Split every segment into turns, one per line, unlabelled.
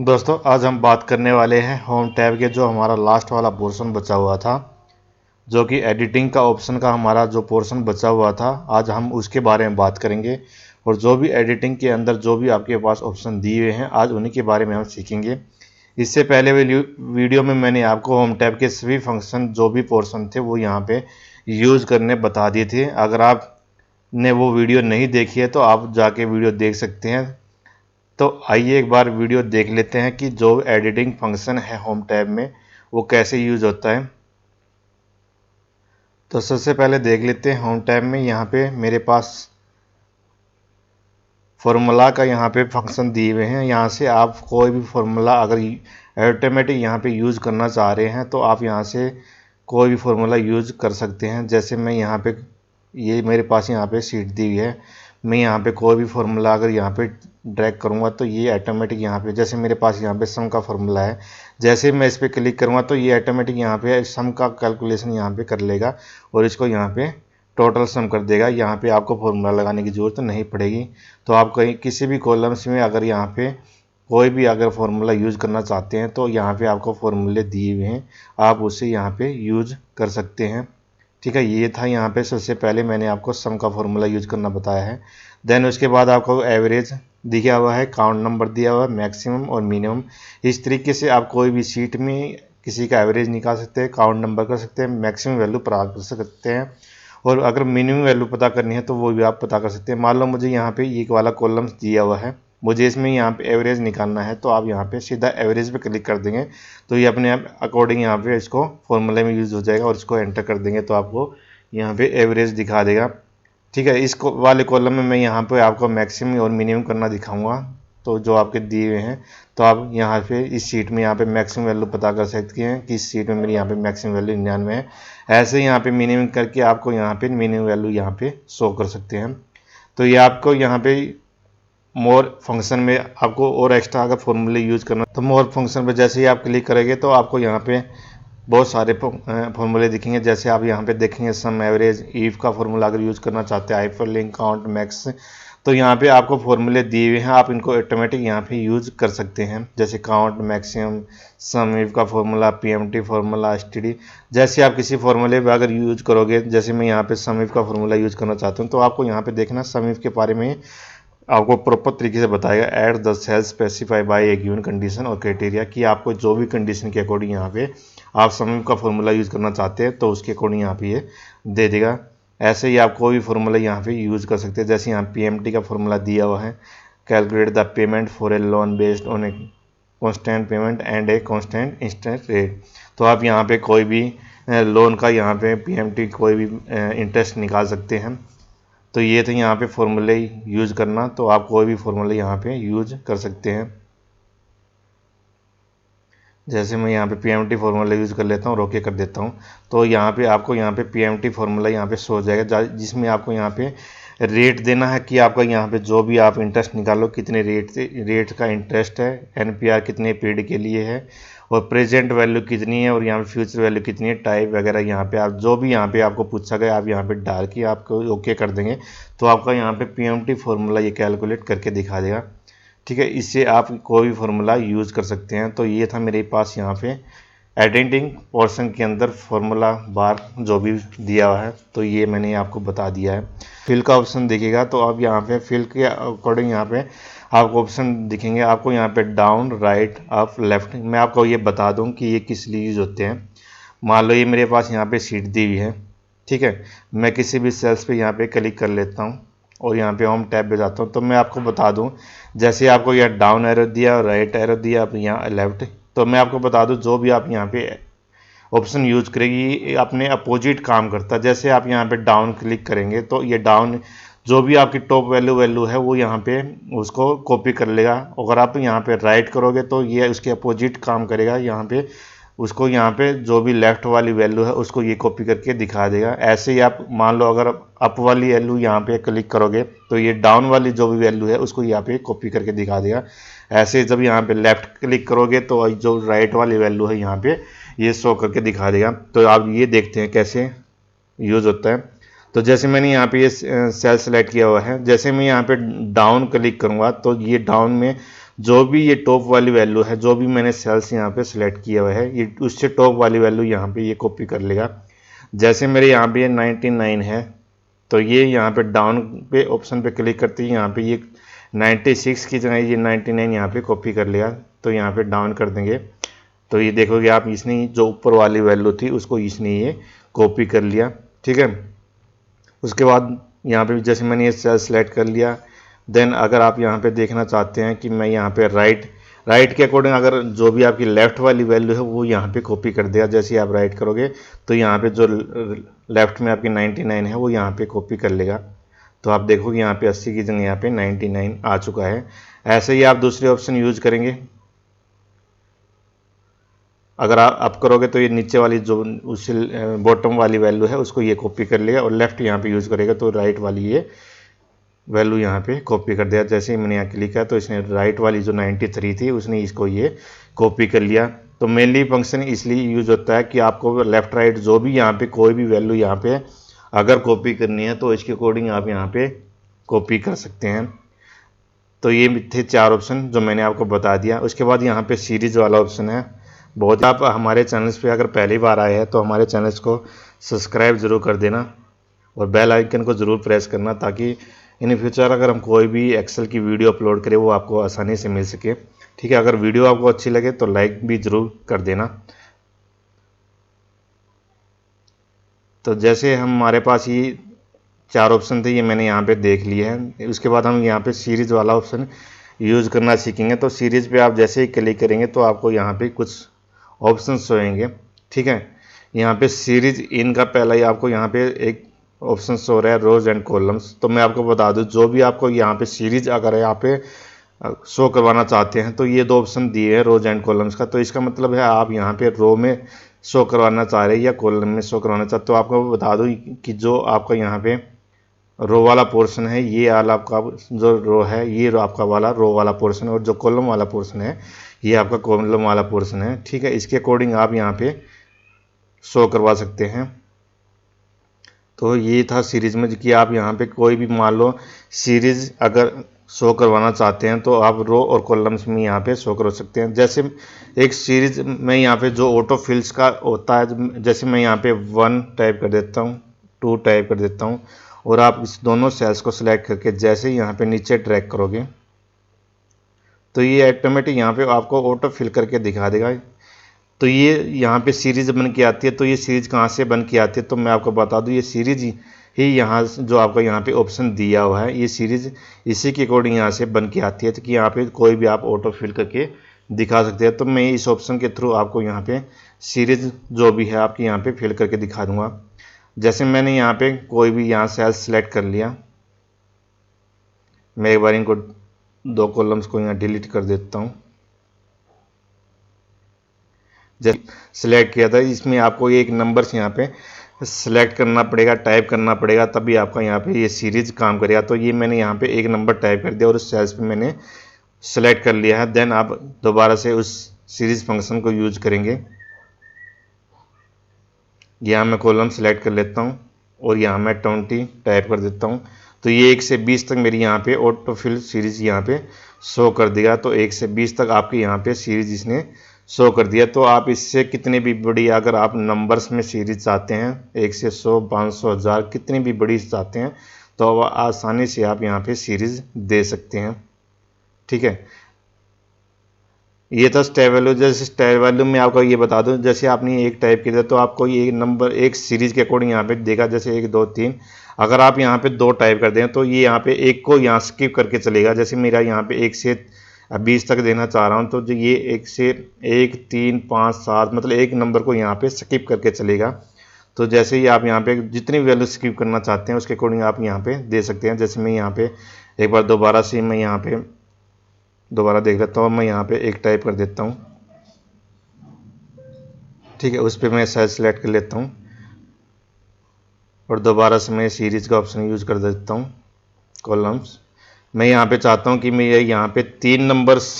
दोस्तों आज हम बात करने वाले हैं होम टैब के जो हमारा लास्ट वाला पोर्शन बचा हुआ था, जो कि एडिटिंग का ऑप्शन का हमारा जो पोर्शन बचा हुआ था, आज हम उसके बारे में बात करेंगे। और जो भी एडिटिंग के अंदर जो भी आपके पास ऑप्शन दिए हुए हैं, आज उन्हीं के बारे में हम सीखेंगे। इससे पहले वीडियो में मैंने आपको होम टैब के सभी फंक्शन जो भी पोर्शन थे वो यहाँ पे यूज़ करने बता दिए थे। अगर आपने वो वीडियो नहीं देखी है तो आप जाके वीडियो देख सकते हैं। तो आइए एक बार वीडियो देख लेते हैं कि जो एडिटिंग फंक्शन है होम टैब में वो कैसे यूज होता है। तो सबसे पहले देख लेते हैं होम टैब में यहाँ पे मेरे पास फॉर्मूला का यहाँ पे फंक्शन दिए हुए हैं। यहाँ से आप कोई भी फॉर्मूला अगर ऑटोमेटिक यहाँ पे यूज़ करना चाह रहे हैं तो आप यहाँ से कोई भी फॉर्मूला यूज़ कर सकते हैं। जैसे मैं यहाँ पे ये मेरे पास यहाँ पे शीट दी हुई है, मैं यहाँ पे कोई भी फॉर्मूला अगर यहाँ पे ड्रैग करूँगा तो ये ऑटोमेटिक यहाँ पे, जैसे मेरे पास यहाँ पे सम का फॉर्मूला है, जैसे मैं इस पर क्लिक करूँगा तो ये ऑटोमेटिक यहाँ पे सम का कैलकुलेशन यहाँ पे कर लेगा और इसको यहाँ पे टोटल सम कर देगा। यहाँ पे आपको फॉर्मूला लगाने की ज़रूरत नहीं पड़ेगी। तो आप कहीं किसी भी कॉलम्स में अगर यहाँ पे कोई भी अगर फॉर्मूला यूज़ करना चाहते हैं तो यहाँ पे आपको फॉर्मूले दिए हुए हैं, आप उसे यहाँ पे यूज कर सकते हैं। ठीक है, ये था यहाँ पे सबसे पहले मैंने आपको सम का फॉर्मूला यूज करना बताया है। देन उसके बाद आपको एवरेज दिया हुआ है, काउंट नंबर दिया हुआ है, मैक्सिमम और मिनिमम। इस तरीके से आप कोई भी शीट में किसी का एवरेज निकाल सकते हैं, काउंट नंबर कर सकते हैं, मैक्सिमम वैल्यू प्राप्त कर सकते हैं। और अगर मिनिमम वैल्यू पता करनी है तो वो भी आप पता कर सकते हैं। मान लो मुझे यहाँ पे एक वाला कॉलम दिया हुआ है, मुझे इसमें यहाँ पे एवरेज निकालना है, तो आप यहाँ पे सीधा एवरेज पे क्लिक कर देंगे तो ये अपने आप अकॉर्डिंग यहाँ पे इसको फॉर्मूले में यूज़ हो जाएगा और इसको एंटर कर देंगे तो आपको यहाँ पे एवरेज दिखा देगा। ठीक है, इस वाले कॉलम में मैं यहाँ पे आपको मैक्सिमम और मिनिमम करना दिखाऊंगा, तो जो आपके दिए हुए हैं तो आप यहाँ पे इस शीट में यहाँ पे मैक्सिमम वैल्यू पता कर सकते हैं कि इस शीट में मेरी यहाँ पे मैक्सिमम वैल्यू 99 है। ऐसे ही यहाँ पे मिनिमम करके आपको यहाँ पे मिनिमम वैल्यू यहाँ पे शो कर सकते हैं। तो ये आपको यहाँ पे मोर फंक्शन में आपको और एक्स्ट्रा अगर फॉर्मूले यूज़ करना तो मोर फंक्शन पर जैसे ही आप क्लिक करेंगे तो आपको यहाँ पे बहुत सारे फॉर्मूले दिखेंगे। जैसे आप यहाँ पे देखेंगे सम, एवरेज, ईफ का फॉर्मूला अगर यूज़ करना चाहते हैं, हाइपरलिंक, काउंट, मैक्स, तो यहाँ पे आपको फॉर्मूले दिए हुए हैं, आप इनको ऑटोमेटिक यहाँ पे यूज़ कर सकते हैं। जैसे काउंट, मैक्सिमम, सम, ईफ का फॉर्मूला, पीएमटी फॉर्मूला, एसटीडी। जैसे आप किसी फॉर्मूले पर अगर यूज़ करोगे, जैसे मैं यहाँ पे सम ईफ का फॉर्मूला यूज़ करना चाहता हूँ तो आपको यहाँ पे देखना सम ईफ के बारे में आपको प्रॉपर तरीके से बताएगा। Add the cells specify by a given condition और क्राइटेरिया, कि आपको जो भी कंडीशन के अकॉर्डिंग यहाँ पे आप सम का फॉर्मूला यूज़ करना चाहते हैं तो उसके अकॉर्डिंग यहाँ पे ये दे देगा। ऐसे ही आप कोई भी फॉर्मूला यहाँ पे यूज़ कर सकते हैं। जैसे यहाँ पीएमटी का फॉर्मूला दिया हुआ है, calculate the payment for a loan based on a constant payment and a constant interest rate. तो आप यहाँ पे कोई भी लोन का यहाँ पे पीएमटी कोई भी इंटरेस्ट निकाल सकते हैं। तो ये थे यहाँ पे फॉर्मूले यूज़ करना, तो आप कोई भी फॉर्मूले यहाँ पे यूज कर सकते हैं। जैसे मैं यहाँ पे पीएमटी फार्मूला यूज़ कर लेता हूँ, रोके कर देता हूँ, तो यहाँ पे आपको यहाँ पे पीएमटी फार्मूला यहाँ पे शो हो जाएगा, जिसमें आपको यहाँ पे रेट देना है कि आपका यहाँ पे जो भी आप इंटरेस्ट निकालो कितने रेट का इंटरेस्ट है, एनपीआर कितने पीरियड के लिए है और प्रेजेंट वैल्यू कितनी है और यहाँ पे फ्यूचर वैल्यू कितनी है, टाइप वगैरह यहाँ पे आप जो भी यहाँ पे आपको पूछा गया आप यहाँ पे डाल के आपको ओके कर देंगे तो आपका यहाँ पे पीएमटी फार्मूला ये कैलकुलेट करके दिखा देगा। ठीक है, इससे आप कोई भी फार्मूला यूज़ कर सकते हैं। तो ये था मेरे पास यहाँ पे एडिटिंग पोर्शन के अंदर फार्मूला बार जो भी दिया हुआ है, तो ये मैंने आपको बता दिया है। फिल का ऑप्शन दिखेगा तो आप यहाँ पे फिल के अकॉर्डिंग यहाँ पे आपको ऑप्शन दिखेंगे, आपको यहाँ पे डाउन, राइट, अप, लेफ्ट। मैं आपको ये बता दूँ कि ये किस लिए यूज़ होते हैं। मान लो ये मेरे पास यहाँ पे शीट दी हुई है, ठीक है, मैं किसी भी सेल्स पे यहाँ पे क्लिक कर लेता हूँ और यहाँ पे होम टैब पे जाता हूँ। तो मैं आपको बता दूँ, जैसे आपको यहाँ डाउन एरो दिया और राइट एरो दिया, आप यहाँ लेफ्ट, तो मैं आपको बता दूँ जो भी आप यहाँ पे ऑप्शन यूज करेगी ये अपने अपोजिट काम करता है। जैसे आप यहाँ पे डाउन क्लिक करेंगे तो ये डाउन जो भी आपकी टॉप वैल्यू है वो यहाँ पे उसको कॉपी कर लेगा। अगर आप यहाँ पे राइट करोगे तो ये उसके अपोजिट काम करेगा, यहाँ पे उसको यहाँ पे जो भी लेफ्ट वाली वैल्यू है उसको ये कॉपी करके दिखा देगा। ऐसे ही आप मान लो अगर अप वाली वैल्यू यहाँ पे क्लिक करोगे तो ये डाउन वाली जो भी वैल्यू है उसको यहाँ पे कॉपी करके दिखा देगा। ऐसे जब यहाँ पे लेफ्ट क्लिक करोगे तो जो राइट वाली वैल्यू है यहाँ पे ये शो करके दिखा देगा। तो आप ये देखते हैं कैसे यूज होता है। तो जैसे मैंने यहाँ पे ये सेल सेलेक्ट किया हुआ है, जैसे मैं यहाँ पे डाउन क्लिक करूँगा तो ये डाउन में जो भी ये टॉप वाली वैल्यू है, जो भी मैंने सेल्स यहाँ पे सिलेक्ट किया हुआ है, ये उससे टॉप वाली वैल्यू यहाँ पे ये कॉपी कर लेगा। जैसे मेरे यहाँ पे ये 99 है, तो ये यहाँ पे डाउन पे ऑप्शन पे क्लिक करते ही यहाँ पे ये 96 की जगह ये 99 यहाँ पे कॉपी कर लिया। तो यहाँ पे डाउन कर देंगे तो ये देखोगे आप, इसने जो ऊपर वाली वैल्यू थी उसको इसने ये कॉपी कर लिया। ठीक है, उसके बाद यहाँ पे जैसे मैंने ये सेल सेलेक्ट कर लिया, देन अगर आप यहाँ पे देखना चाहते हैं कि मैं यहाँ पे राइट के अकॉर्डिंग अगर जो भी आपकी लेफ़्ट वाली वैल्यू है वो यहाँ पे कॉपी कर देगा। जैसे आप राइट करोगे तो यहाँ पे जो लेफ़्ट में आपकी 99 है वो यहाँ पे कॉपी कर लेगा। तो आप देखोगे यहाँ पे 80 की जगह यहाँ पे 99 आ चुका है। ऐसे ही आप दूसरे ऑप्शन यूज करेंगे। अगर आप अप करोगे तो ये नीचे वाली जो उस बॉटम वाली वैल्यू है उसको ये कॉपी कर लेगा, और लेफ़्ट यहाँ पे यूज़ करेगा तो राइट वाली ये वैल्यू यहाँ पे कॉपी कर दिया। जैसे ही मैंने यहाँ क्लिक किया तो इसने राइट वाली जो 93 थी उसने इसको ये कॉपी कर लिया। तो मेनली फंक्शन इसलिए यूज होता है कि आपको लेफ़्ट राइट जो भी यहाँ पे कोई भी वैल्यू यहाँ पे अगर कॉपी करनी है तो इसके अकॉर्डिंग आप यहाँ पे कॉपी कर सकते हैं। तो ये थे 4 ऑप्शन जो मैंने आपको बता दिया। उसके बाद यहाँ पे सीरीज वाला ऑप्शन है। बहुत आप हमारे चैनल्स पे अगर पहली बार आए हैं तो हमारे चैनल्स को सब्सक्राइब ज़रूर कर देना और बेल आइकन को ज़रूर प्रेस करना, ताकि इन फ्यूचर अगर हम कोई भी एक्सेल की वीडियो अपलोड करें वो आपको आसानी से मिल सके। ठीक है, अगर वीडियो आपको अच्छी लगे तो लाइक भी ज़रूर कर देना। तो जैसे हमारे पास ये 4 ऑप्शन थे, ये मैंने यहाँ पे देख लिए हैं। उसके बाद हम यहाँ पे सीरीज़ वाला ऑप्शन यूज़ करना सीखेंगे। तो सीरीज़ पे आप जैसे ही क्लिक करेंगे तो आपको यहाँ पे कुछ ऑप्शन होंगे। ठीक है, यहाँ पे सीरीज इन का पहला ही आपको यहाँ पे एक ऑप्शन हो रहा है रोज एंड कॉलम्स। तो मैं आपको बता दूं, जो भी आपको यहाँ पे सीरीज अगर यहाँ पे शो करवाना चाहते हैं तो ये 2 ऑप्शन दिए हैं रोज एंड कॉलम्स का। तो इसका मतलब है आप यहाँ पे रो में शो करवाना चाह रहे हैं या कॉलम में शो करवाना चाहते। तो आपको बता दूँ कि जो आपका यहाँ पे रो वाला पोर्शन है, ये वाला आपका जो रो है ये आपका वाला रो वाला पोर्शन है, और जो कॉलम वाला पोर्शन है ये आपका कॉलम वाला पोर्शन है। ठीक है, इसके अकॉर्डिंग आप यहाँ पे शो करवा सकते हैं। तो ये था सीरीज में कि आप यहाँ पे कोई भी मान लो सीरीज अगर शो करवाना चाहते हैं तो आप रो और कॉलम्स में यहाँ पे शो करवा सकते हैं। जैसे एक सीरीज में यहाँ पे जो ऑटो फिल्स का होता है, जैसे मैं यहाँ पे 1 टाइप कर देता हूँ, 2 टाइप कर देता हूँ, और आप इस दोनों सेल्स को सिलेक्ट करके जैसे ही यहाँ पे नीचे ड्रैग करोगे तो ये ऑटोमेटिक यहाँ पे आपको ऑटो फिल करके दिखा देगा। तो ये यहाँ पे सीरीज बन के आती है। तो ये सीरीज कहाँ से बन के आती है तो मैं आपको बता दूँ, ये सीरीज ही यहाँ जो आपका यहाँ पे ऑप्शन दिया हुआ है ये सीरीज इसी के अकॉर्डिंग यहाँ से बन के आती है। तो कि यहाँ पे कोई भी आप ऑटो फिल करके दिखा सकते हैं। तो मैं इस ऑप्शन के थ्रू आपको यहाँ पे सीरीज जो भी है आपकी यहाँ पे फिल करके दिखा दूंगा। जैसे मैंने यहाँ पे कोई भी यहाँ सेल सेलेक्ट कर लिया, मैं एक बार इनको 2 कॉलम्स को यहाँ डिलीट कर देता हूँ। जब सिलेक्ट किया था इसमें आपको एक नंबर से यहाँ पे सिलेक्ट करना पड़ेगा, टाइप करना पड़ेगा, तभी आपका यहाँ पे ये सीरीज काम करेगा। तो ये मैंने यहाँ पे एक नंबर टाइप कर दिया और उस सेल्स पे मैंने सिलेक्ट कर लिया है। देन आप दोबारा से उस सीरीज फंक्शन को यूज करेंगे। यहाँ मैं कॉलम सिलेक्ट कर लेता हूँ और यहाँ मैं 20 टाइप कर देता हूँ। तो ये 1 से 20 तक मेरी यहाँ पे ऑटो फिल सीरीज यहाँ पे शो कर देगा। तो 1 से 20 तक आपके यहाँ पे सीरीज इसने शो कर दिया। तो आप इससे कितनी भी बड़ी अगर आप नंबर्स में सीरीज चाहते हैं 1 से 100, 500, 1000 कितनी भी बड़ी चाहते हैं तो आसानी से आप यहाँ पे सीरीज दे सकते हैं। ठीक है, ये था स्टेप वैल्यू। जैसे स्टेप वैल्यू में आपको ये बता दूं, जैसे आपने एक टाइप किया तो आपको ये नंबर एक सीरीज के अकॉर्डिंग यहाँ पे देखा, जैसे 1, 2, 3। अगर आप यहाँ पे 2 टाइप कर दें तो ये यहाँ पे एक को यहाँ स्किप करके चलेगा। जैसे मेरा यहाँ पे 1 से 20 तक देना चाह रहा हूँ तो जो ये 1 से 1, 3, 5, 7 मतलब एक नंबर को यहाँ पे स्किप करके चलेगा। तो जैसे ही आप यहाँ पे जितनी वैल्यू स्किप करना चाहते हैं उसके अकॉर्डिंग आप यहाँ पे दे सकते हैं। जैसे मैं यहाँ पे एक बार दोबारा से मैं यहाँ पे दोबारा देख लेता हूँ, मैं यहाँ पे 1 टाइप कर देता हूँ। ठीक है, उस पर मैं साइज सेलेक्ट कर लेता हूँ और दोबारा से मैं सीरीज का ऑप्शन यूज कर देता हूँ कॉलम्स। मैं यहाँ पे चाहता हूँ कि मैं यहाँ पे 3 नंबर्स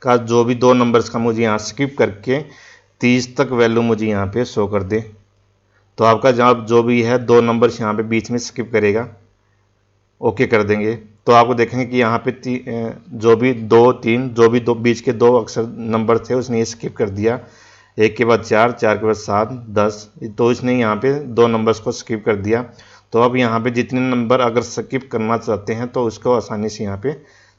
का जो भी 2 नंबर्स का मुझे यहाँ स्किप करके 30 तक वैल्यू मुझे यहाँ पे शो कर दे। तो आपका जब जो भी है 2 नंबर्स यहाँ पे बीच में स्किप करेगा। ओके कर देंगे तो आपको देखेंगे कि यहाँ पे जो भी दो तीन जो भी दो बीच के दो अक्षर नंबर थे उसने ये स्किप कर दिया। एक के बाद चार, चार के बाद 7, 10, तो इसने यहाँ पे दो नंबर्स को स्किप कर दिया। तो अब यहाँ पे जितने नंबर अगर स्किप करना चाहते हैं तो उसको आसानी से यहाँ पे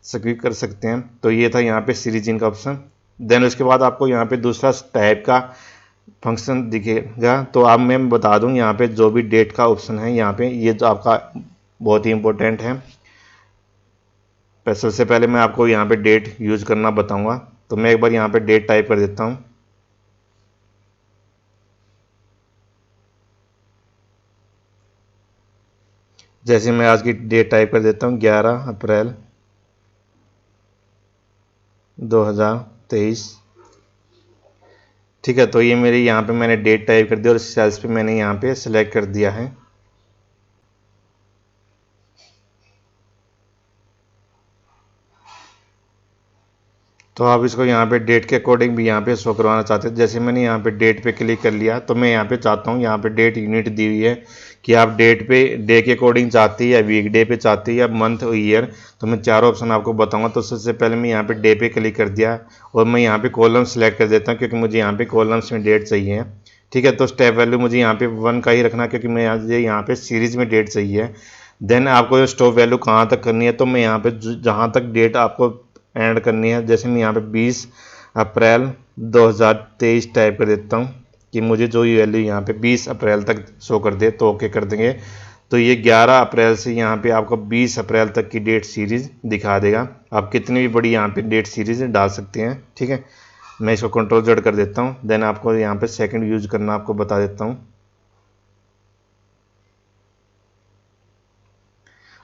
स्किप कर सकते हैं। तो ये था यहाँ पे सीरीज इन का ऑप्शन। देन उसके बाद आपको यहाँ पे दूसरा टाइप का फंक्शन दिखेगा। तो अब मैं बता दूं यहाँ पे जो भी डेट का ऑप्शन है यहाँ पे ये तो आपका बहुत ही इंपॉर्टेंट है। सबसे पहले मैं आपको यहाँ पे डेट यूज करना बताऊंगा। तो मैं एक बार यहाँ पे डेट टाइप कर देता हूँ। जैसे मैं आज की डेट टाइप कर देता हूँ 11 अप्रैल 2023। ठीक है, तो ये मेरे यहाँ पे मैंने डेट टाइप कर दिया और सेल्स पे मैंने यहाँ पे सिलेक्ट कर दिया है। तो आप इसको यहाँ पे डेट के अकॉर्डिंग भी यहाँ पे शो करवाना चाहते हैं। जैसे मैंने यहाँ पे डेट पे क्लिक कर लिया तो मैं यहाँ पे चाहता हूँ यहाँ पे डेट यूनिट दी हुई है कि आप डेट पे डे के अकॉर्डिंग चाहती है या वीक डे पे चाहती है या मंथ और ईयर। तो मैं चारों ऑप्शन आपको बताऊंगा। तो सबसे पहले मैं यहाँ पे डे पे क्लिक कर दिया और मैं यहाँ पे कॉलम सेलेक्ट कर देता हूँ क्योंकि मुझे यहाँ पे कॉलम्स में डेट चाहिए। ठीक है, तो स्टेप वैल्यू मुझे यहाँ पे 1 का ही रखना क्योंकि मैं यहाँ पे सीरीज में डेट चाहिए। देन आपको स्टॉप वैल्यू कहाँ तक करनी है तो मैं यहाँ पे जहाँ तक डेट आपको ऐड करनी है, जैसे मैं यहाँ पे 20 अप्रैल 2023 टाइप कर देता हूँ कि मुझे जो ये वैल्यू यहाँ पे 20 अप्रैल तक शो कर दे तो ओके कर देंगे। तो ये 11 अप्रैल से यहाँ पे आपको 20 अप्रैल तक की डेट सीरीज दिखा देगा। आप कितनी भी बड़ी यहाँ पे डेट सीरीज डाल सकते हैं। ठीक है, मैं इसको कंट्रोल Z कर देता हूँ। देन आपको यहाँ पे सेकंड यूज करना आपको बता देता हूँ।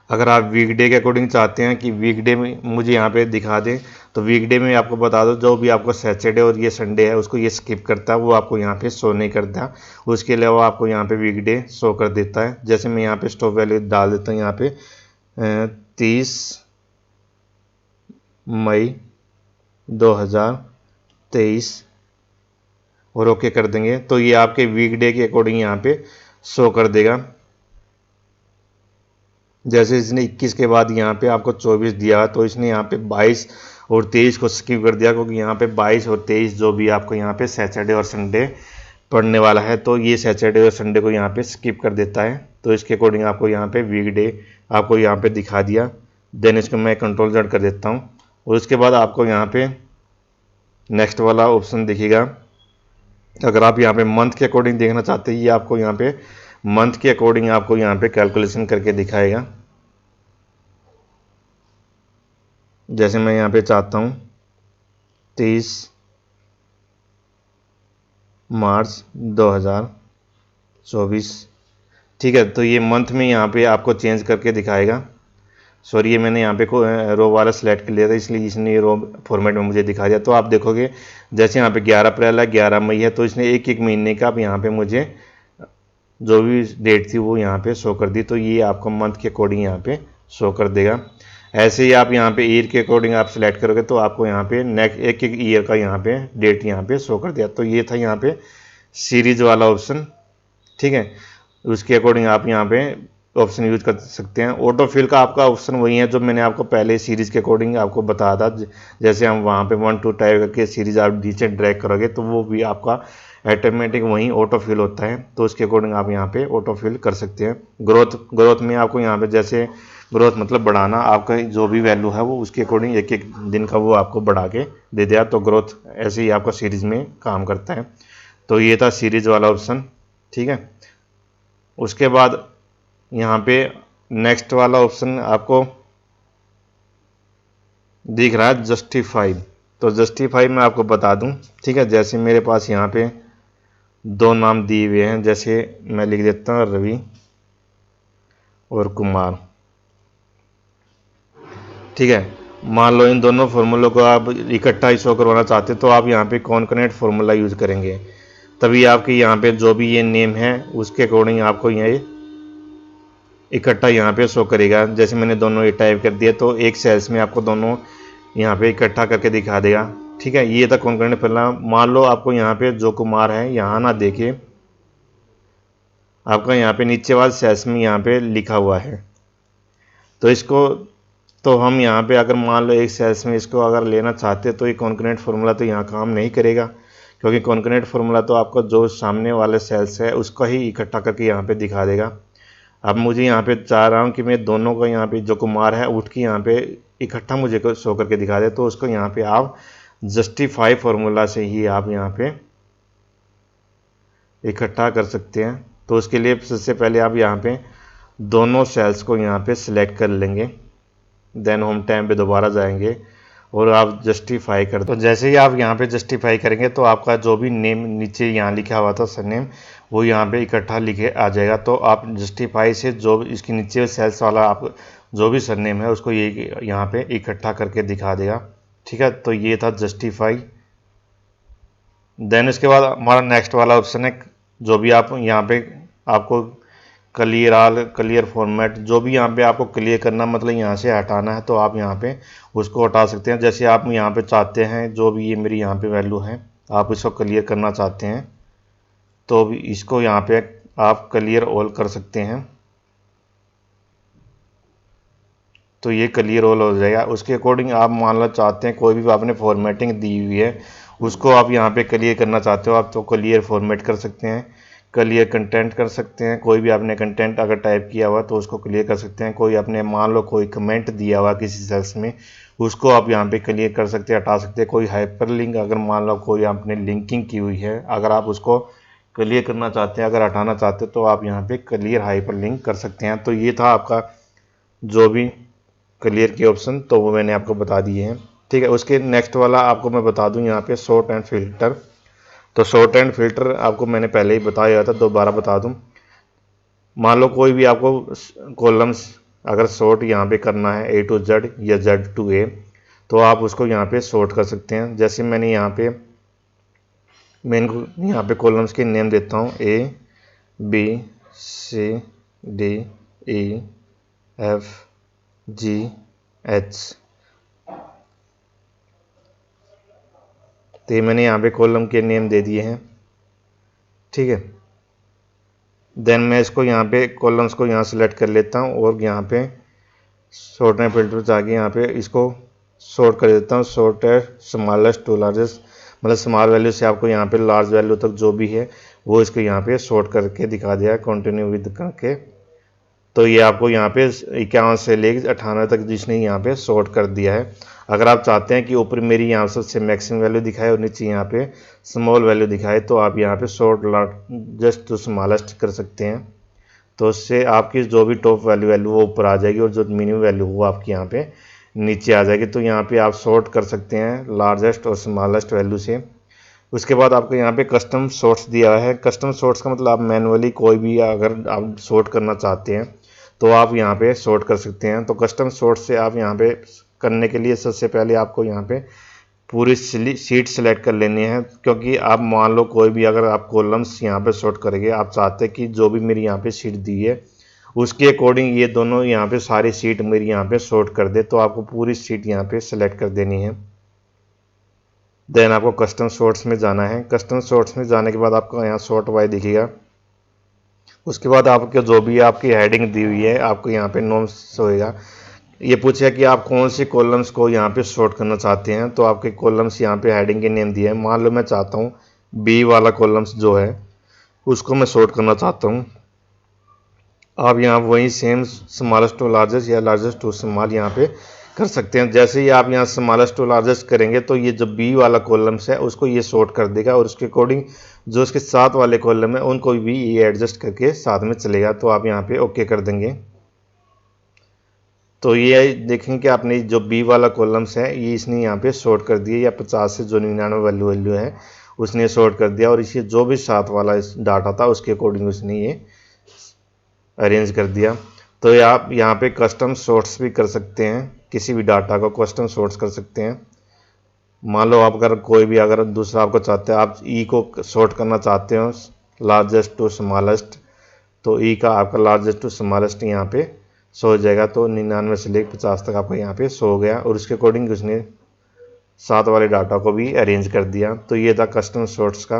अगर आप वीकडे के अकॉर्डिंग चाहते हैं कि वीकडे में मुझे यहाँ पे दिखा दें तो वीकडे में आपको बता दो जो भी आपको सैटरडे और ये संडे है उसको ये स्किप करता है वो आपको यहाँ पे शो नहीं करता। उसके अलावा आपको यहाँ पे वीकडे शो कर देता है। जैसे मैं यहाँ पे स्टॉप वैल्यू डाल देता हूँ यहाँ पे 30 मई 2023 और ओके कर देंगे तो ये आपके वीकडे के अकॉर्डिंग यहाँ पे शो कर देगा। जैसे इसने 21 के बाद यहाँ पे आपको 24 दिया तो इसने यहाँ पे 22 और 23 को स्किप कर दिया क्योंकि यहाँ पे 22 और 23 जो भी आपको यहाँ पे सैटरडे और संडे पड़ने वाला है तो ये सैटरडे और संडे को यहाँ पे स्किप कर देता है। तो इसके अकॉर्डिंग आपको यहाँ पे वीकडे आपको यहाँ पे दिखा दिया। देन इसको मैं कंट्रोल Z कर देता हूँ और उसके बाद आपको यहाँ पे नेक्स्ट वाला ऑप्शन दिखेगा। अगर आप यहाँ पे मंथ के अकॉर्डिंग देखना चाहते हैं ये आपको यहाँ पे मंथ के अकॉर्डिंग आपको यहाँ पे कैलकुलेशन करके दिखाएगा। जैसे मैं यहाँ पे चाहता हूँ 30 मार्च 2024। ठीक है, तो ये मंथ में यहाँ पे आपको चेंज करके दिखाएगा। सॉरी, ये मैंने यहाँ पे रो वाला सेलेक्ट कर लिया था इसलिए इसने ये रो फॉर्मेट में मुझे दिखा दिया। तो आप देखोगे जैसे यहाँ पे 11 अप्रैल है 11 मई है तो इसने एक एक महीने का अब यहाँ पे मुझे जो भी डेट थी वो यहाँ पे शो कर दी। तो ये आपको मंथ के अकॉर्डिंग यहाँ पे शो कर देगा। ऐसे ही आप यहाँ पे ईयर के अकॉर्डिंग आप सेलेक्ट करोगे तो आपको यहाँ पे नेक्स्ट एक एक ईयर का यहाँ पे डेट यहाँ पे शो कर दिया। तो ये था यहाँ पे सीरीज वाला ऑप्शन। ठीक है, उसके अकॉर्डिंग आप यहाँ पे ऑप्शन यूज कर सकते हैं। ऑटो फिल का आपका ऑप्शन वही है जो मैंने आपको पहले सीरीज के अकॉर्डिंग आपको बताया था। जैसे हम वहाँ पे 1 2 टाइप करके सीरीज आप नीचे ड्रैग करोगे तो वो भी आपका ऑटोमेटिक वहीं ऑटो फिल होता है। तो उसके अकॉर्डिंग आप यहाँ पे ऑटो फिल कर सकते हैं। ग्रोथ में आपको यहाँ पे जैसे ग्रोथ मतलब बढ़ाना, आपका जो भी वैल्यू है वो उसके अकॉर्डिंग एक एक दिन का वो आपको बढ़ा के दे दिया। तो ग्रोथ ऐसे ही आपका सीरीज में काम करता है। तो ये था सीरीज वाला ऑप्शन। ठीक है, उसके बाद यहाँ पे नेक्स्ट वाला ऑप्शन आपको दिख रहा है जस्टिफाई। तो जस्टिफाई मैं आपको बता दूं। ठीक है, जैसे मेरे पास यहाँ पे दो नाम दिए हुए हैं, जैसे मैं लिख देता हूँ रवि और कुमार। ठीक है, मान लो इन दोनों फार्मूलों को आप इकट्ठा ही शो करवाना चाहते हैं तो आप यहाँ पे कॉनकनेट फार्मूला यूज करेंगे तभी आपके यहाँ पे जो भी ये नेम है उसके अकॉर्डिंग आपको ये इकट्ठा यहाँ पे शो करेगा। जैसे मैंने दोनों ये टाइप कर दिया तो एक सेल्स में आपको दोनों यहाँ पे इकट्ठा करके दिखा देगा। ठीक है, ये था कॉन्करेंट फार्मूला। मान लो आपको यहाँ पे जो कुमार है यहाँ ना देखे, आपका यहाँ पे नीचे वाले सेल्स में यहाँ पे लिखा हुआ है तो इसको तो हम यहाँ पे अगर मान लो एक सेल्स में इसको अगर लेना चाहते हैं तो ये कॉन्करेंट फार्मूला तो यहाँ काम नहीं करेगा, क्योंकि कॉन्करेंट फार्मूला तो आपको जो सामने वाले सेल्स है उसका ही इकट्ठा करके यहाँ पे दिखा देगा। अब मुझे यहाँ पे चाह रहा हूँ कि मैं दोनों को यहाँ पे जो कुमार है उठ के यहाँ पे इकट्ठा मुझे को शो करके दिखा दे, तो उसको यहाँ पे आप जस्टिफाई फार्मूला से ही आप यहाँ पे इकट्ठा कर सकते हैं। तो उसके लिए सबसे पहले आप यहाँ पे दोनों सेल्स को यहाँ पे सिलेक्ट कर लेंगे, देन होम टैब पे दोबारा जाएंगे और आप जस्टिफाई कर दो। तो जैसे ही आप यहाँ पे जस्टिफाई करेंगे तो आपका जो भी नेम नीचे यहाँ लिखा हुआ था सरनेम वो यहाँ पे इकट्ठा लिखे आ जाएगा। तो आप जस्टिफाई से जो इसके नीचे सेल्स वाला आप जो भी सरनेम है उसको ये यहाँ पे इकट्ठा करके दिखा देगा। ठीक है, तो ये था जस्टिफाई। देन इसके बाद हमारा नेक्स्ट वाला ऑप्शन है जो भी आप यहाँ पे आपको क्लियर ऑल, क्लियर फॉर्मेट, जो भी यहाँ पे आपको क्लियर करना मतलब यहाँ से हटाना है तो आप यहाँ पे उसको हटा सकते हैं। जैसे आप यहाँ पे चाहते हैं जो भी ये मेरी यहाँ पे वैल्यू है आप इसको क्लियर करना चाहते हैं तो इसको यहाँ पे आप क्लियर ऑल कर सकते हैं, तो ये क्लियर ऑल हो जाएगा। उसके अकॉर्डिंग आप मान लो चाहते हैं कोई भी आपने फॉर्मेटिंग दी हुई है उसको आप यहाँ पे क्लियर करना चाहते हो आप तो क्लियर फॉर्मेट कर सकते हैं, क्लियर कंटेंट कर सकते हैं। कोई भी आपने कंटेंट अगर टाइप किया हुआ तो उसको क्लियर कर सकते हैं। कोई आपने मान लो कोई कमेंट दिया हुआ किसी सेल्स में उसको आप यहाँ पे क्लियर कर सकते हैं, हटा सकते हैं। कोई हाइपरलिंक अगर मान लो कोई आपने लिंकिंग की हुई है अगर आप उसको क्लियर करना चाहते हैं, अगर हटाना चाहते हैं तो आप यहाँ पे क्लियर हाइपरलिंक कर सकते हैं। तो ये था आपका जो भी क्लियर के ऑप्शन, तो वो मैंने आपको बता दिए हैं। ठीक है, उसके नेक्स्ट वाला आपको मैं बता दूं यहाँ पे सॉर्ट एंड फिल्टर। तो सॉर्ट एंड फिल्टर आपको मैंने पहले ही बताया था, दोबारा बता दूं। मान लो कोई भी आपको कॉलम्स अगर सॉर्ट यहाँ पे करना है A to Z या Z to A तो आप उसको यहाँ पे सॉर्ट कर सकते हैं। जैसे मैंने यहाँ पे मैं इनको यहाँ पे कॉलम्स के नेम देता हूँ A B C D E F G H, तो ये मैंने यहाँ पे कॉलम के नेम दे दिए हैं। ठीक है, देन मैं इसको यहाँ पे कॉलम्स को यहाँ सेलेक्ट कर लेता हूँ और यहाँ पे सॉर्ट एंड फिल्टर जाके यहाँ पे इसको सॉर्ट कर देता हूँ। सॉर्ट है स्मॉलेस्ट टू लार्जेस्ट, मतलब स्मॉल वैल्यू से आपको यहाँ पे लार्ज वैल्यू तक जो भी है वो इसको यहाँ पे सॉर्ट करके दिखा दिया है कंटिन्यू विद करके। तो ये आपको यहाँ पे 51 से लेकर 98 तक जिसने यहाँ पे सॉर्ट कर दिया है। अगर आप चाहते हैं कि ऊपर मेरी यहाँ सबसे मैक्सिमम वैल्यू दिखाए और नीचे यहाँ पे स्मॉल वैल्यू दिखाए तो आप यहाँ पे सॉर्ट जस्ट टू स्मॉलेस्ट कर सकते हैं। तो उससे आपकी जो भी टॉप वैल्यू वो ऊपर आ जाएगी और जो मिनिमम वैल्यू वो आपकी यहाँ पे नीचे आ जाएगी। तो यहाँ पे आप सॉर्ट कर सकते हैं लार्जेस्ट और स्मॉलेस्ट वैल्यू से। उसके बाद आपको यहाँ पे कस्टम सॉर्ट्स दिया है। कस्टम सॉर्ट्स का मतलब आप मैनुअली कोई भी अगर आप सॉर्ट करना चाहते हैं तो आप यहाँ पे सॉर्ट कर सकते हैं। तो कस्टम सॉर्ट से आप यहाँ पे करने के लिए सबसे पहले आपको यहाँ पे पूरी शीट सेलेक्ट कर लेनी है, क्योंकि आप मान लो कोई भी अगर आप कॉलम्स यहाँ पे सॉर्ट करेंगे, आप चाहते हैं कि जो भी मेरी यहाँ पे शीट दी है उसके अकॉर्डिंग ये दोनों यहाँ पे सारी शीट मेरी यहाँ पे सॉर्ट कर दे, तो आपको पूरी शीट यहाँ पे सेलेक्ट कर देनी है। देन आपको कस्टम सॉर्ट्स में जाना है। कस्टम सॉर्ट्स में जाने के बाद आपको यहाँ सॉर्ट बाय दिखेगा। उसके बाद आपके जो भी आपकी हेडिंग दी हुई है आपको यहाँ पे नोम्स होएगा। ये पूछा कि आप कौन से कॉलम्स को यहाँ पे सॉर्ट करना चाहते हैं, तो आपके कॉलम्स यहाँ पे हेडिंग के नेम दिए हैं। मान लो मैं चाहता हूँ बी वाला कॉलम्स जो है उसको मैं सॉर्ट करना चाहता हूँ। आप यहाँ वही सेम स्मॉलेस्ट टू लार्जेस्ट या लार्जेस्ट टू स्मॉल यहाँ पे कर सकते हैं। जैसे ही आप यहाँ स्मॉलेस्ट टू लार्जेस्ट करेंगे तो ये जो बी वाला कॉलम्स है उसको ये सॉर्ट कर देगा और उसके अकॉर्डिंग जो उसके साथ वाले कॉलम है उनको भी ये एडजस्ट करके साथ में चलेगा। तो आप यहाँ पे ओके कर देंगे। तो ये देखेंगे कि आपने जो बी वाला कॉलम्स है ये इसने यहाँ पे सॉर्ट कर दिया, या 50 से जो 99 वैल्यू है उसने सॉर्ट कर दिया और इसे जो भी साथ वाला डाटा था उसके अकॉर्डिंग उसने ये अरेंज कर दिया। तो आप यहाँ पे कस्टम सॉर्ट्स भी कर सकते हैं, किसी भी डाटा को कस्टम सॉर्ट्स कर सकते हैं। मान लो आप अगर कोई भी अगर दूसरा आपको चाहते हैं आप ई को सॉर्ट करना चाहते हो लार्जेस्ट टू स्मॉलेस्ट, तो ई का आपका लार्जेस्ट टू स्मॉलेस्ट यहाँ पे शो हो जाएगा। तो 99 से लेकर 50 तक आपका यहाँ पे शो हो गया और उसके अकॉर्डिंग उसने साथ वाले डाटा को भी अरेंज कर दिया। तो ये था कस्टम सॉर्ट्स का।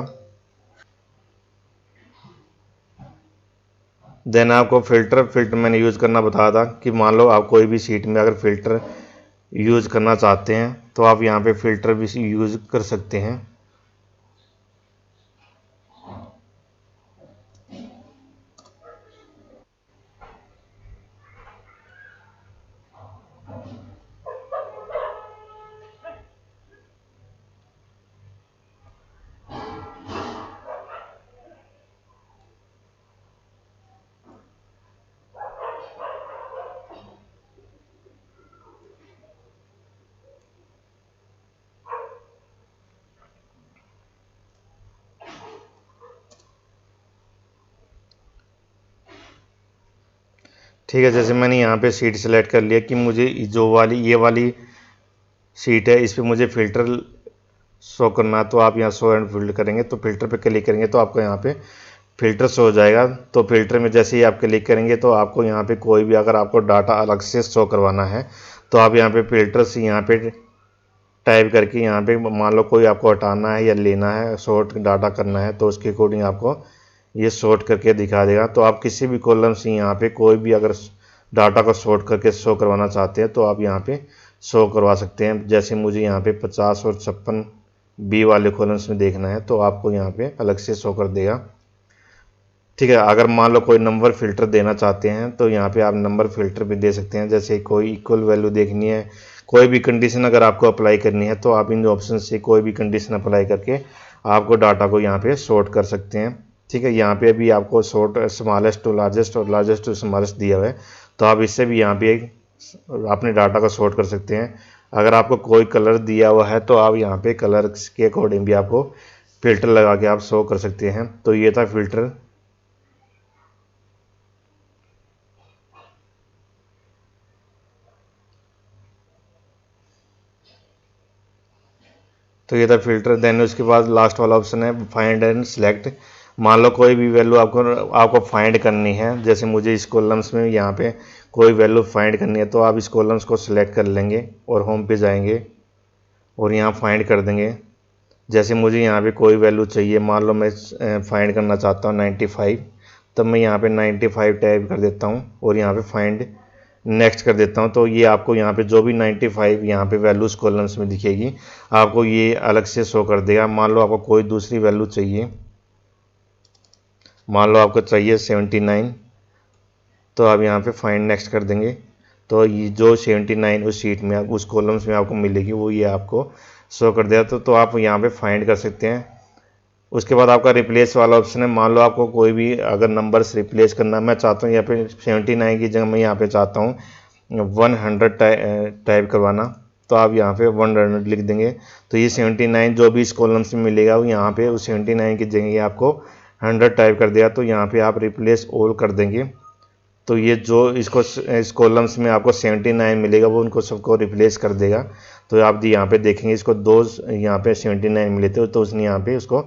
देन आपको फ़िल्टर मैंने यूज़ करना बताया था कि मान लो आप कोई भी शीट में अगर फ़िल्टर यूज़ करना चाहते हैं तो आप यहाँ पे फ़िल्टर भी यूज़ कर सकते हैं। ठीक है, जैसे मैंने यहाँ पे शीट सेलेक्ट कर लिया कि मुझे ये वाली शीट है, इस पर मुझे फ़िल्टर शो करना है, तो आप यहाँ शो एंड फिल्टर करेंगे तो फ़िल्टर पे क्लिक करेंगे तो आपको यहाँ पे फ़िल्टर शो हो जाएगा। तो फ़िल्टर में जैसे ही आप क्लिक करेंगे तो आपको यहाँ पे कोई भी अगर आपको डाटा अलग से शो करवाना है तो आप यहाँ पे फ़िल्टर से यहाँ पे टाइप करके यहाँ पे मान लो कोई आपको हटाना है या लेना है, शॉर्ट डाटा करना है, तो उसके अकॉर्डिंग आपको ये शॉर्ट करके दिखा देगा। तो आप किसी भी कॉलम से यहाँ पे कोई भी अगर डाटा को शॉर्ट करके शो करवाना चाहते हैं तो आप यहाँ पे शो करवा सकते हैं। जैसे मुझे यहाँ पे 50 और 56 बी वाले कॉलम्स में देखना है तो आपको यहाँ पे अलग से शो कर देगा। ठीक है, अगर मान लो कोई नंबर फ़िल्टर देना चाहते हैं तो यहाँ पे आप नंबर फ़िल्टर भी दे सकते हैं। जैसे कोई इक्वल वैल्यू देखनी है, कोई भी कंडीशन अगर आपको अप्लाई करनी है तो आप इन ऑप्शन से कोई भी कंडीशन अप्लाई करके आपको डाटा को यहाँ पे सॉर्ट कर सकते हैं। ठीक है, यहाँ पे अभी आपको सॉर्ट स्मॉलेस्ट टू लार्जेस्ट और लार्जेस्ट टू स्मॉलेस्ट दिया हुआ है, तो आप इससे भी यहाँ पे अपने डाटा को सॉर्ट कर सकते हैं। अगर आपको कोई कलर दिया हुआ है तो आप यहाँ पे कलर के अकॉर्डिंग भी आपको फ़िल्टर लगा के आप शो कर सकते हैं। तो ये था फ़िल्टर। तो ये था फ़िल्टर। देन उसके बाद लास्ट वाला ऑप्शन है फाइंड एंड सेलेक्ट। मान लो कोई भी वैल्यू आपको फाइंड करनी है, जैसे मुझे इस कॉलम्स में यहाँ पे कोई वैल्यू फाइंड करनी है तो आप इस कॉलम्स को सिलेक्ट कर लेंगे और होम पे जाएंगे और यहाँ फाइंड कर देंगे। जैसे मुझे यहाँ पे कोई वैल्यू चाहिए, मान लो मैं फाइंड करना चाहता हूँ 95, तब मैं यहाँ पे 95 टाइप कर देता हूँ और यहाँ पे फाइंड नेक्स्ट कर देता हूँ। तो ये आपको यहाँ पे जो भी 95 यहाँ पे वैल्यूज़ कॉलम्स में दिखेगी आपको ये अलग से शो कर देगा। मान लो आपको कोई दूसरी वैल्यू चाहिए, मान लो आपको चाहिए 79, तो आप यहाँ पे फाइंड नेक्स्ट कर देंगे तो ये जो 79 उस शीट में उस कॉलम्स में आपको मिलेगी वो ये आपको शो कर देगा। तो आप यहाँ पे फाइंड कर सकते हैं। उसके बाद आपका रिप्लेस वाला ऑप्शन है। मान लो आपको कोई भी अगर नंबर्स रिप्लेस करना, मैं चाहता हूँ यहाँ पे 79 की जगह मैं यहाँ पे चाहता हूँ 100 टाइप करवाना, तो आप यहाँ पे 100 लिख देंगे तो ये 79 जो भी इस कॉलम से मिलेगा वो यहाँ पे उस 79 की जगह आपको 100 टाइप कर दिया, तो यहाँ पे आप रिप्लेस ऑल कर देंगे। तो ये जो इस कॉलम्स में आपको 79 मिलेगा वो उनको सबको रिप्लेस कर देगा। तो आप यहाँ पे देखेंगे इसको दो यहाँ पे 79 मिले थे तो उसने यहाँ पे उसको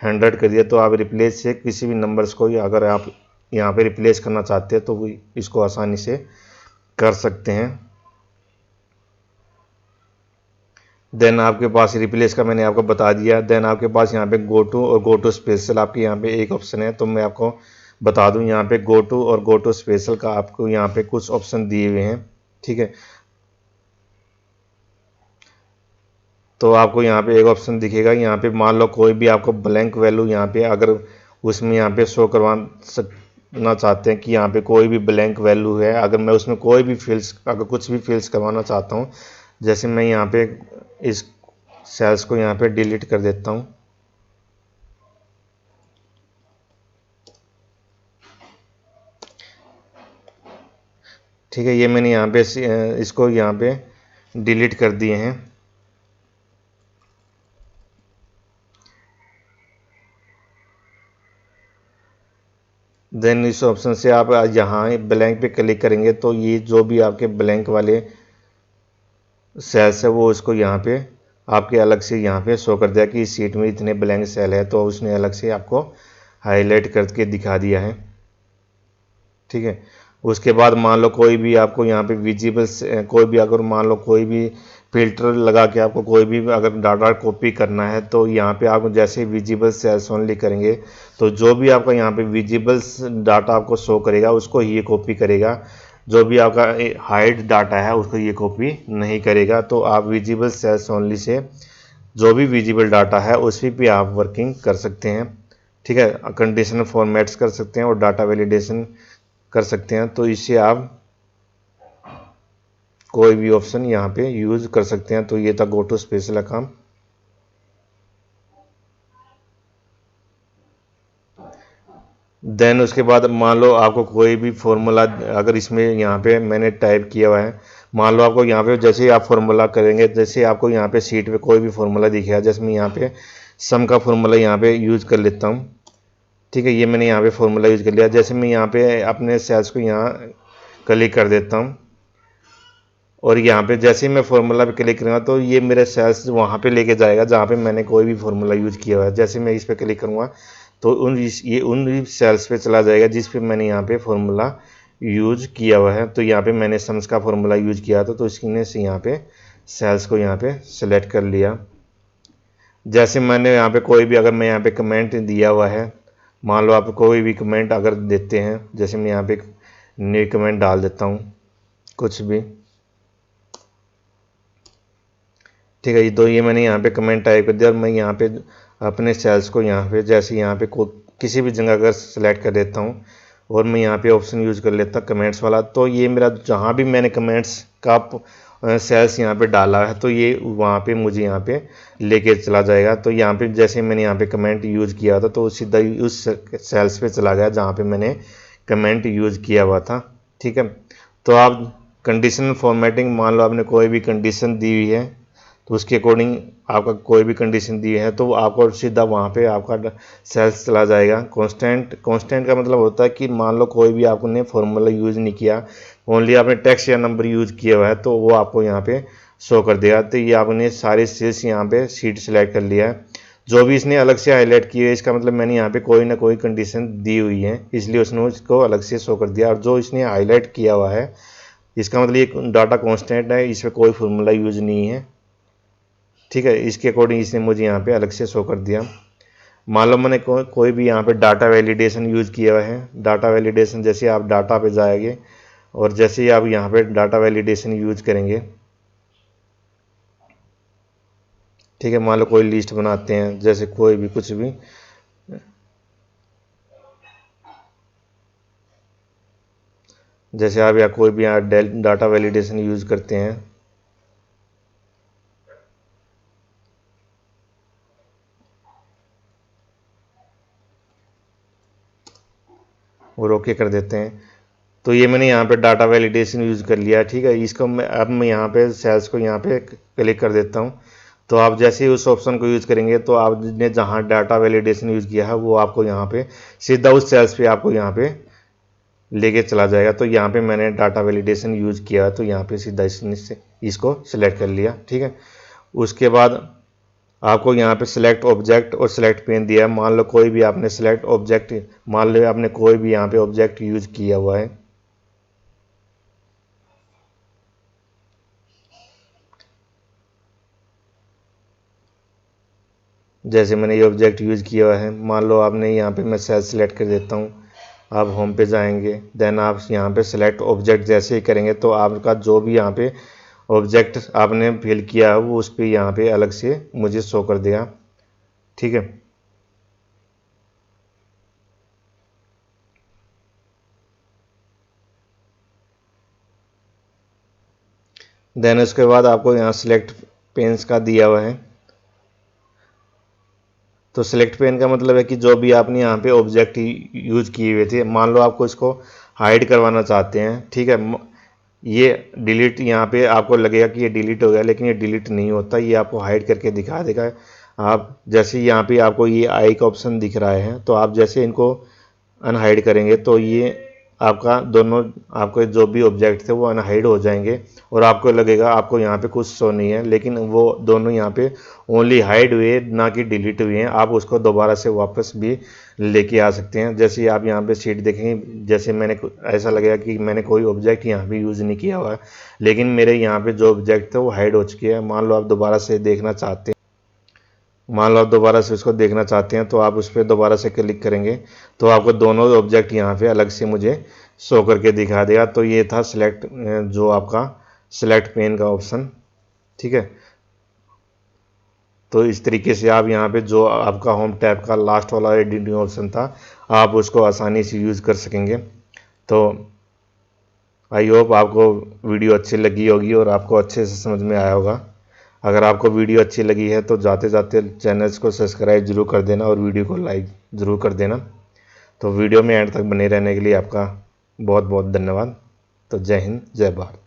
100 कर दिया। तो आप रिप्लेस से किसी भी नंबर्स को अगर आप यहाँ पे रिप्लेस करना चाहते हैं तो वो इसको आसानी से कर सकते हैं। देन आपके पास रिप्लेस का मैंने आपको बता दिया। देन आपके पास यहाँ पे गो टू और गो टू स्पेशल आपके यहाँ पे एक ऑप्शन है, तो मैं आपको बता दूं यहाँ पे गो टू और गो टू स्पेशल का आपको यहाँ पे कुछ ऑप्शन दिए हुए हैं। ठीक है, तो आपको यहाँ पे एक ऑप्शन दिखेगा, यहाँ पे मान लो कोई भी आपको ब्लैंक वैल्यू यहाँ पे अगर उसमें यहाँ पे शो करवाना चाहते हैं कि यहाँ पे कोई भी ब्लैंक वैल्यू है, अगर मैं उसमें कोई भी फील्ड्स अगर कुछ भी फील्ड्स करवाना चाहता हूँ, जैसे मैं यहाँ पे इस सेल्स को यहाँ पे डिलीट कर देता हूँ। ठीक है, ये मैंने यहाँ पे इसको यहाँ पे डिलीट कर दिए हैं। देन इस ऑप्शन से आप यहाँ ब्लैंक पे क्लिक करेंगे तो ये जो भी आपके ब्लैंक वाले सेल्स है वो उसको यहाँ पे आपके अलग से यहाँ पे शो कर दिया कि इस सीट में इतने ब्लैंक सेल है, तो उसने अलग से आपको हाईलाइट करके दिखा दिया है। ठीक है, उसके बाद मान लो कोई भी आपको यहाँ पे विजिबल कोई भी अगर मान लो कोई भी फिल्टर लगा के आपको कोई भी अगर डाटा कॉपी करना है तो यहाँ पे आप जैसे विजिबल सेल्स ओनली करेंगे तो जो भी आपका यहाँ पे विजिबल डाटा आपको शो करेगा उसको ही ये कॉपी करेगा, जो भी आपका हाइड डाटा है उसको ये कॉपी नहीं करेगा। तो आप विजिबल सेल्स ओनली से जो भी विजिबल डाटा है उसी पे आप वर्किंग कर सकते हैं, ठीक है। कंडीशनल फॉर्मेट्स कर सकते हैं और डाटा वैलिडेशन कर सकते हैं। तो इससे आप कोई भी ऑप्शन यहाँ पे यूज कर सकते हैं। तो ये था गो टू स्पेशल काम। देन उसके बाद मान लो आपको कोई भी फॉर्मूला अगर इसमें यहाँ पे मैंने टाइप किया हुआ है, मान लो आपको यहाँ पे जैसे ही आप फॉर्मूला करेंगे, जैसे आपको यहाँ पे शीट पे कोई भी फॉर्मूला दिखेगा, जैसे मैं यहाँ पे सम का फॉर्मूला यहाँ पे यूज कर लेता हूँ, ठीक है। ये मैंने यहाँ पे फॉर्मूला यूज कर लिया। जैसे मैं यहाँ पे अपने सेल्स को यहाँ क्लिक कर देता हूँ और यहाँ पे जैसे ही मैं फॉर्मूला पे क्लिक करूँगा तो ये मेरे सेल्स वहाँ पे लेके जाएगा जहाँ पे मैंने कोई भी फॉर्मूला यूज किया हुआ है। जैसे मैं इस पे क्लिक करूँगा तो ये उन सेल्स पे चला जाएगा जिस पे मैंने यहाँ पे फॉर्मूला यूज किया हुआ है। तो यहाँ पे मैंने सम्स का फॉर्मूला यूज किया था तो इसने से यहाँ पे सेल्स को यहाँ पे सेलेक्ट कर लिया। जैसे मैंने यहाँ पे कोई भी अगर मैं यहाँ पे कमेंट दिया हुआ है, मान लो आप कोई भी कमेंट अगर देते हैं, जैसे मैं यहाँ पे न्यू कमेंट डाल देता हूँ कुछ भी, ठीक है। तो ये मैंने यहाँ पे कमेंट टाइप कर दिया और मैं यहाँ पे अपने सेल्स को यहाँ पे जैसे यहाँ पे किसी भी जगह अगर सेलेक्ट कर देता हूँ और मैं यहाँ पे ऑप्शन यूज कर लेता हूँ कमेंट्स वाला, तो ये मेरा जहाँ भी मैंने कमेंट्स का सेल्स यहाँ पे डाला है तो ये वहाँ पे मुझे यहाँ पे लेके चला जाएगा। तो यहाँ पे जैसे मैंने यहाँ पे कमेंट यूज किया था तो सीधा उस सेल्स पे चला गया जहाँ पे मैंने कमेंट यूज किया हुआ था, ठीक है। तो आप कंडीशनल फॉर्मेटिंग, मान लो आपने कोई भी कंडीशन दी हुई है तो उसके अकॉर्डिंग आपका कोई भी कंडीशन दी है तो आपको सीधा वहाँ पे आपका सेल्स चला जाएगा। कांस्टेंट का मतलब होता है कि मान लो कोई भी आपने फॉर्मूला यूज़ नहीं किया, ओनली आपने टेक्स्ट या नंबर यूज़ किया हुआ है तो वो आपको यहाँ पे शो कर देगा। तो ये आपने सारे सेल्स यहाँ पे शीट सेलेक्ट कर लिया है। जो भी इसने अलग से हाईलाइट किए है इसका मतलब मैंने यहाँ पे कोई ना कोई कंडीशन दी हुई है इसलिए उसने उसको अलग से शो कर दिया। और जो इसने हाईलाइट किया हुआ है इसका मतलब ये डाटा कॉन्स्टेंट है, इसमें कोई फॉर्मूला यूज नहीं है, ठीक है। इसके अकॉर्डिंग इसने मुझे यहाँ पे अलग से शो कर दिया। मान लो मैंने कोई भी यहाँ पे डाटा वैलिडेशन यूज़ किया हुआ है। डाटा वैलिडेशन जैसे आप डाटा पे जाएंगे और जैसे ही आप यहाँ पे डाटा वैलिडेशन यूज करेंगे, ठीक है। मान लो कोई लिस्ट बनाते हैं, जैसे कोई भी कुछ भी, जैसे आप या कोई भी यहाँ डाटा वैलिडेशन यूज करते हैं, और ओके कर देते हैं। तो ये मैंने यहाँ पे डाटा वैलिडेशन यूज़ कर लिया, ठीक है। इसको मैं यहाँ पे सेल्स को यहाँ पे क्लिक कर देता हूँ। तो आप जैसे ही उस ऑप्शन को यूज़ करेंगे तो आपने जहाँ डाटा वैलिडेशन यूज़ किया है वो आपको यहाँ पे सीधा उस सेल्स पे आपको यहाँ पे लेके चला जाएगा। तो यहाँ पे मैंने डाटा वैलिडेशन यूज़ किया तो यहाँ पे सीधा इसको सिलेक्ट कर लिया, ठीक है। उसके बाद आपको यहाँ पे सिलेक्ट ऑब्जेक्ट और सिलेक्ट पेन दिया है। मान लो कोई भी आपने सिलेक्ट ऑब्जेक्ट, मान लो आपने कोई भी यहाँ पे ऑब्जेक्ट यूज किया हुआ है, जैसे मैंने ये ऑब्जेक्ट यूज किया हुआ है। मान लो आपने यहाँ पे मैं सेल सिलेक्ट कर देता हूँ, आप होम पे जाएंगे, देन आप यहाँ पे सिलेक्ट ऑब्जेक्ट जैसे ही करेंगे तो आपका जो भी यहाँ पे ऑब्जेक्ट आपने फिल किया है वो उस पर यहाँ पे अलग से मुझे शो कर देगा, ठीक है। देन उसके बाद आपको यहाँ सिलेक्ट पेन्स का दिया हुआ है। तो सिलेक्ट पेन का मतलब है कि जो भी आपने यहाँ पे ऑब्जेक्ट यूज किए हुए थे, मान लो आपको इसको हाइड करवाना चाहते हैं, ठीक है। ये डिलीट, यहाँ पे आपको लगेगा कि ये डिलीट हो गया, लेकिन ये डिलीट नहीं होता, ये आपको हाइड करके दिखा देगा। आप जैसे यहाँ पे आपको ये आई का ऑप्शन दिख रहा है तो आप जैसे इनको अनहाइड करेंगे तो ये आपका दोनों आपके जो भी ऑब्जेक्ट थे वो अनहाइड हो जाएंगे और आपको लगेगा आपको यहाँ पे कुछ शो नहीं है, लेकिन वो दोनों यहाँ पे ओनली हाइड हुए ना कि डिलीट हुए हैं। आप उसको दोबारा से वापस भी लेके आ सकते हैं। जैसे ही आप यहाँ पे शीट देखेंगे, जैसे मैंने ऐसा लगेगा कि मैंने कोई ऑब्जेक्ट यहाँ पे यूज़ नहीं किया हुआ है, लेकिन मेरे यहाँ पे जो ऑब्जेक्ट थे वो हाइड हो चुके हैं। मान लो आप दोबारा से देखना चाहते हैं, मान लो आप दोबारा से उसको देखना चाहते हैं तो आप उस पर दोबारा से क्लिक करेंगे तो आपको दोनों ऑब्जेक्ट यहाँ पे अलग से मुझे शो करके दिखा देगा। तो ये था सिलेक्ट, जो आपका सिलेक्ट पेन का ऑप्शन, ठीक है। तो इस तरीके से आप यहाँ पे जो आपका होम टैब का लास्ट वाला एडिटिंग ऑप्शन था, आप उसको आसानी से यूज़ कर सकेंगे। तो आई होप आपको वीडियो अच्छी लगी होगी और आपको अच्छे से समझ में आया होगा। अगर आपको वीडियो अच्छी लगी है तो जाते जाते चैनल्स को सब्सक्राइब जरूर कर देना और वीडियो को लाइक ज़रूर कर देना। तो वीडियो में एंड तक बने रहने के लिए आपका बहुत बहुत धन्यवाद। तो जय हिंद, जय भारत।